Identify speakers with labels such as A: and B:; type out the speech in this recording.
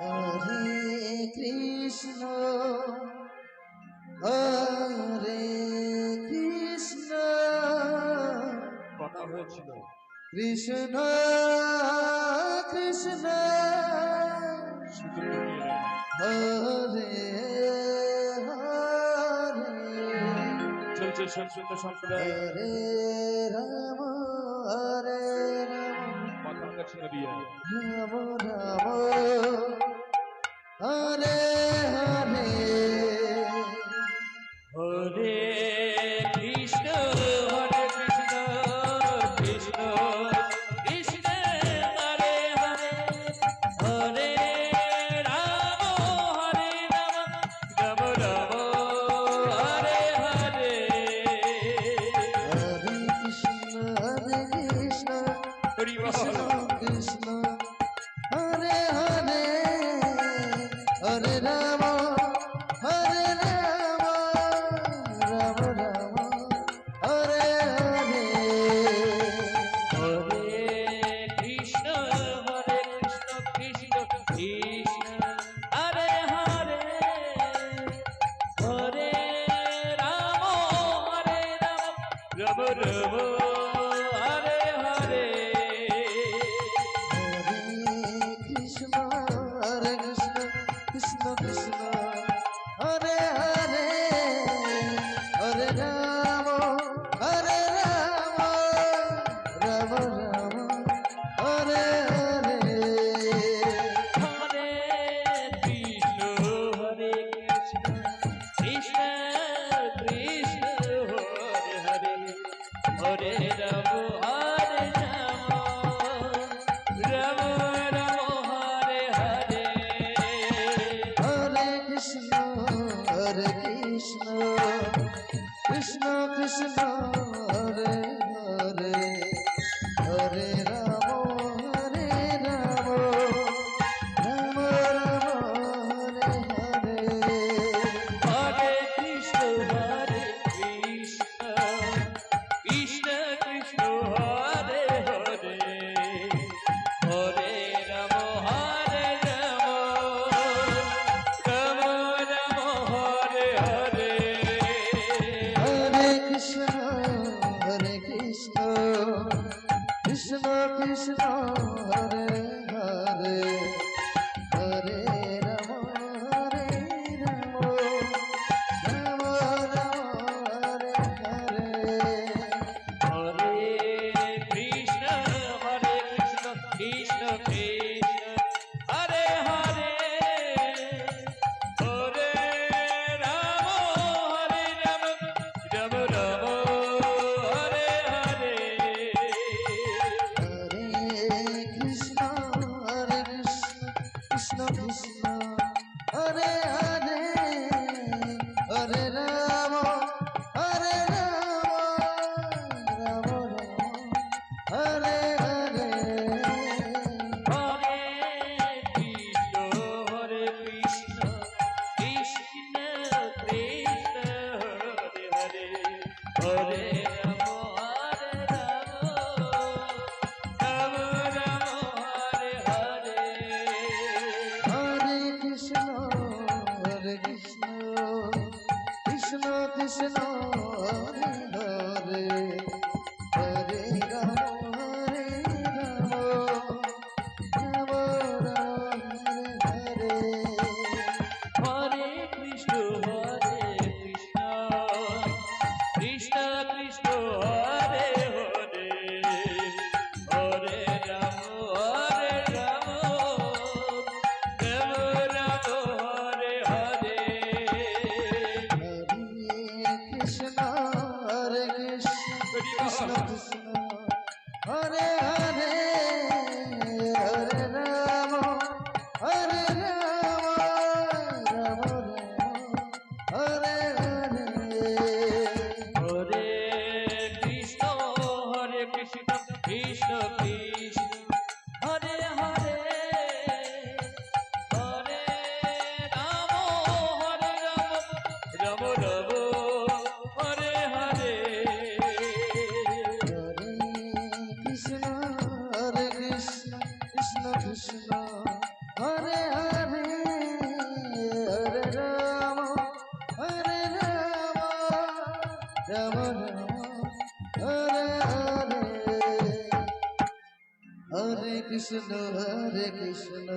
A: হরে কৃষ্ণ হরে কৃষ্ণ
B: কথা হয়েছিল
A: কৃষ্ণ কৃষ্ণ হরে হরে
B: চলছে সংস্কৃত সম্প্রদায়
A: হরে রাম হরে রাম
B: কথার কাছে দিয়ে
A: রাম রাম হরে হরে
B: হরে কৃষ্ণ হরে কৃষ্ণ কৃষ্ণ কৃষ্ণ হরে হরে হরে রাম হরে রাম রাম রাম হরে হরে
A: হরে কৃষ্ণ
B: হরি
A: কৃষ্ণ
B: বল
A: কৃষ্ণ হরে হরে হরে রাম রাম রাম হরে হরে
B: হরে কৃষ্ণ কৃষ্ণ কৃষ্ণ হরে হরে হরে রাম রাম রাম হরে হরে
A: হরে কৃষ্ণ কৃষ্ণ কৃষ্ণ হরে হরে হরে রাম রাম রাম হরে হরে
B: হরে কৃষ্ণ কৃষ্ণ কৃষ্ণ হরে হরে হরে রাম রাম রাম হরে হরে
A: হরে কৃষ্ণ কৃষ্ণ কৃষ্ণ হরে হরে হরে রাম রাম রাম হরে হরে
B: হরে কৃষ্ণ কৃষ্ণ কৃষ্ণ হরে হরে হরে রাম রাম রাম হরে হরে
A: হরে কৃষ্ণ কৃষ্ণ কৃষ্ণ হরে হরে হরে রাম রাম হরে হরে
B: হরে কৃষ্ণ কৃষ্ণ কৃষ্ণ হরে হরে হরে রাম রাম রাম হরে হরে
A: হরে কৃষ্ণ কৃষ্ণ কৃষ্ণ হরে হরে হরে রাম রাম হরে হরে
B: হরে কৃষ্ণ কৃষ্ণ কৃষ্ণ হরে হরে হরে রাম রাম রাম হরে হরে
A: হরে কৃষ্ণ কৃষ্ণ কৃষ্ণ হরে হরে হরে রাম রাম হরে
B: হরে কৃষ্ণ কৃষ্ণ কৃষ্ণ হরে হরে হরে রাম রাম রাম হরে হরে
A: হরে রাম হরে হরে হরে কৃষ্ণ